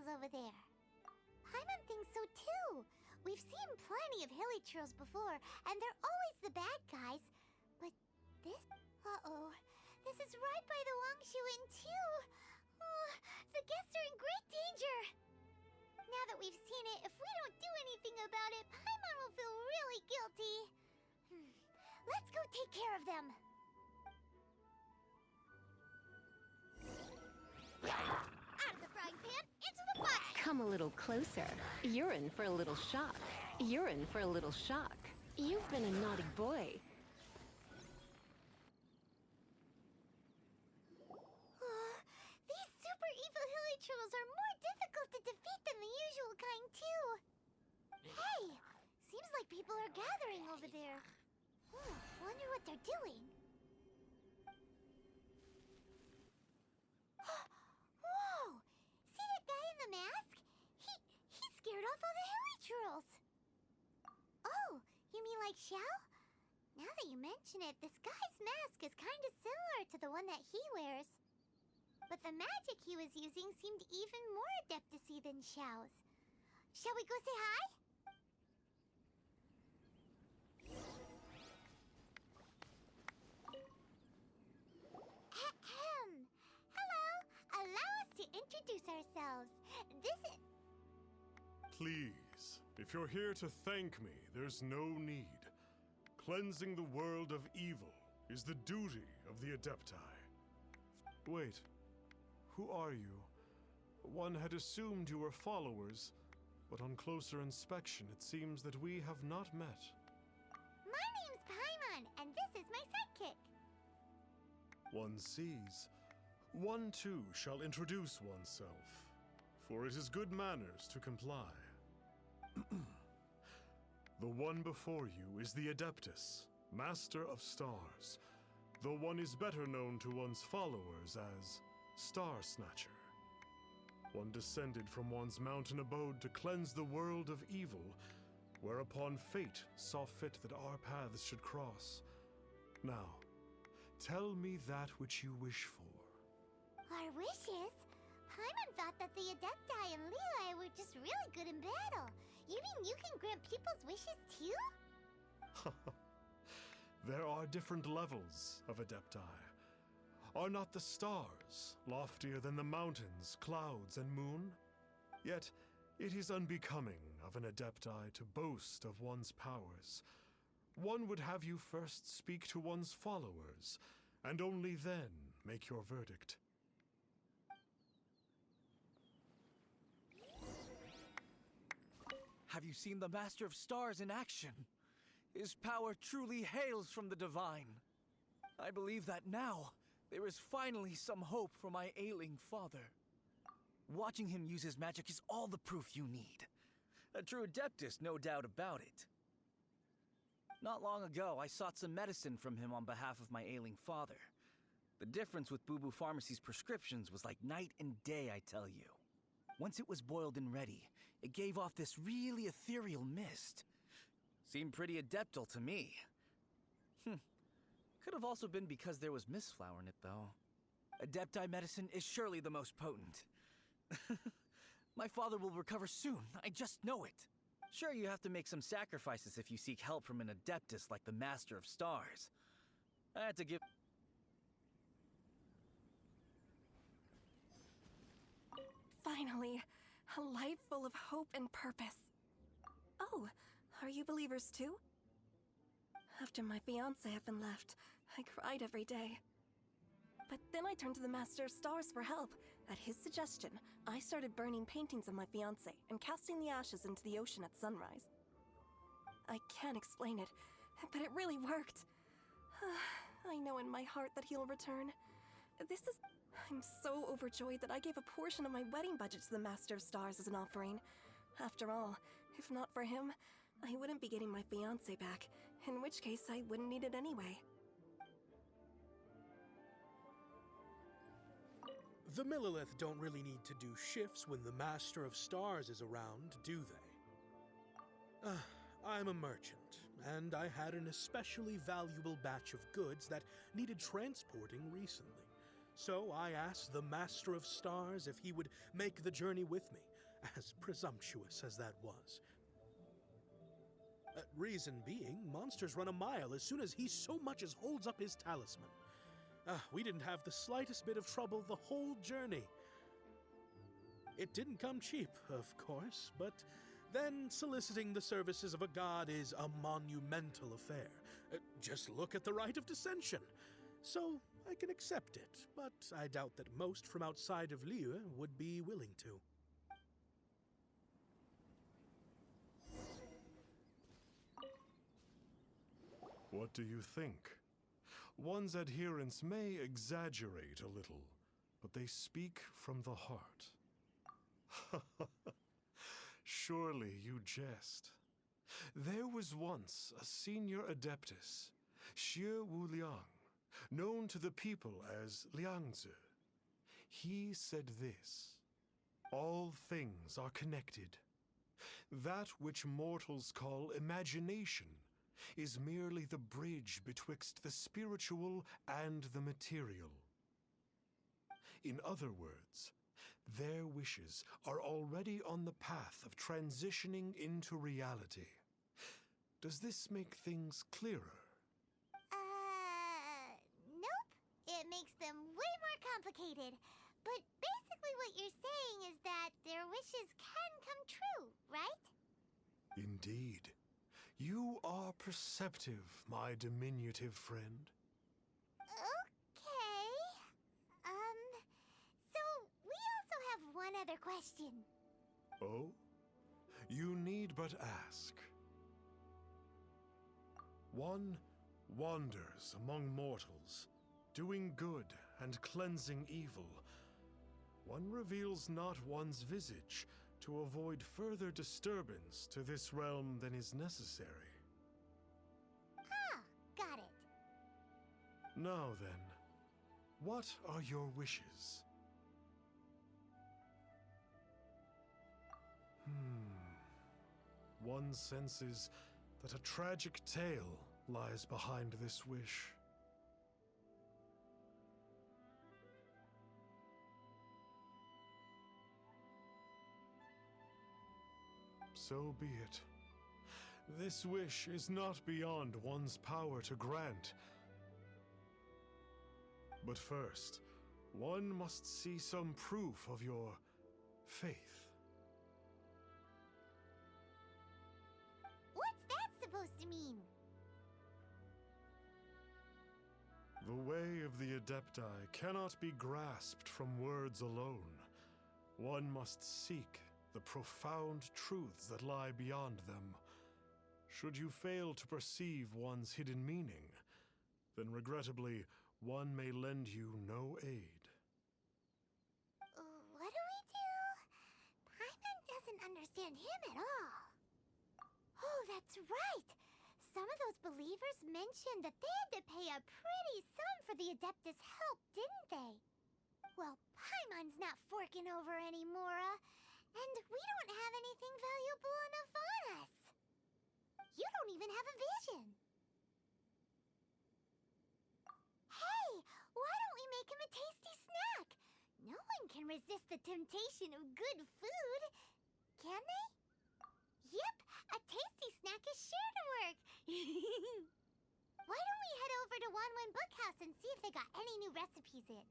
hilichurls over there. Paimon thinks so too. We've seen plenty of hilichurls before, and they're always the bad guys. But this... Uh-oh. This is right by the Wangshu Inn too. Oh, the guests are in great danger. Now that we've seen it, if we don't do anything about it, Paimon will feel really guilty. Let's go take care of them. Out of the frying pan, into the pot! Come a little closer. You're in for a little shock. You're in for a little shock. You've been a naughty boy. These super evil hilichurls are more difficult to defeat than the usual kind, too. Hey! Seems like people are gathering over there. Wonder what they're doing. Whoa! See that guy in the mask? He scared off all the hilichurls. Oh, you mean like Xiao? Now that you mention it, this guy's mask is kind of similar to the one that he wears. But the magic he was using seemed even more adeptacy than Xiao's. Shall we go say hi? Ahem. Hello. Allow us to introduce ourselves. This is... Please, if you're here to thank me, there's no need. Cleansing the world of evil is the duty of the Adepti. Wait, who are you? One had assumed you were followers, but on closer inspection it seems that we have not met. My name's Paimon, and this is my sidekick. One sees. One too shall introduce oneself, for it is good manners to comply. The one before you is the Adeptus, Master of Stars, though one is better known to one's followers as Star Snatcher. One descended from one's mountain abode to cleanse the world of evil, whereupon fate saw fit that our paths should cross. Now, tell me that which you wish for. Our wishes? Paimon thought that the Adepti and Levi were just really good in battle. You mean you can grant people's wishes too? There are different levels of Adepti. Are not the stars loftier than the mountains, clouds, and moon? Yet, it is unbecoming of an Adepti to boast of one's powers. One would have you first speak to one's followers, and only then make your verdict. Have you seen the Master of Stars in action? His power truly hails from the divine. I believe that now, there is finally some hope for my ailing father. Watching him use his magic is all the proof you need. A true Adeptus, no doubt about it. Not long ago, I sought some medicine from him on behalf of my ailing father. The difference with Boo Boo Pharmacy's prescriptions was like night and day, I tell you. Once it was boiled and ready, it gave off this really ethereal mist. Seemed pretty adeptal to me. Could have also been because there was mistflower in it, though. Adepti medicine is surely the most potent. My father will recover soon, I just know it. Sure, you have to make some sacrifices if you seek help from an Adeptus like the Master of Stars. I had to give... Finally, a life full of hope and purpose. Oh, are you believers too? After my fiancé had been left, I cried every day. But then I turned to the Master of Stars for help. At his suggestion, I started burning paintings of my fiancé and casting the ashes into the ocean at sunrise. I can't explain it, but it really worked. I know in my heart that he'll return. I'm so overjoyed that I gave a portion of my wedding budget to the Master of Stars as an offering. After all, if not for him, I wouldn't be getting my fiancé back, in which case I wouldn't need it anyway. The Millilith don't really need to do shifts when the Master of Stars is around, do they? I'm a merchant, and I had an especially valuable batch of goods that needed transporting recently. So I asked the Master of Stars if he would make the journey with me, as presumptuous as that was. Reason being, monsters run a mile as soon as he so much as holds up his talisman. We didn't have the slightest bit of trouble the whole journey. It didn't come cheap, of course, but then soliciting the services of a god is a monumental affair. Just look at the rite of dissension. So I can accept it, but I doubt that most from outside of Liyue would be willing to. What do you think? One's adherents may exaggerate a little, but they speak from the heart. Surely you jest. There was once a senior adeptus, Xie Wuliang, known to the people as Liangzi. He said this: all things are connected. That which mortals call imagination is merely the bridge betwixt the spiritual and the material. In other words, their wishes are already on the path of transitioning into reality. Does this make things clearer? Nope. It makes them way more complicated. But basically what you're saying is that their wishes can come true, right? Indeed. You are perceptive, my diminutive friend. Okay. So we also have one other question. Oh? You need but ask. One wanders among mortals, doing good and cleansing evil. One reveals not one's visage to avoid further disturbance to this realm than is necessary. Ah, got it. Now then, what are your wishes? One senses that a tragic tale lies behind this wish. So be it. This wish is not beyond one's power to grant. But first, one must see some proof of your faith. What's that supposed to mean? The way of the Adepti cannot be grasped from words alone. One must seek the profound truths that lie beyond them. Should you fail to perceive one's hidden meaning, then regrettably, one may lend you no aid. What do we do? Paimon doesn't understand him at all. Oh, that's right! Some of those believers mentioned that they had to pay a pretty sum for the Adeptus' help, didn't they? Well, Paimon's not forking over anymore, and we don't have anything valuable enough on us. You don't even have a vision. Hey, why don't we make him a tasty snack? No one can resist the temptation of good food, can they? Yep, a tasty snack is sure to work. Why don't we head over to Wanwen Bookhouse and see if they got any new recipes in?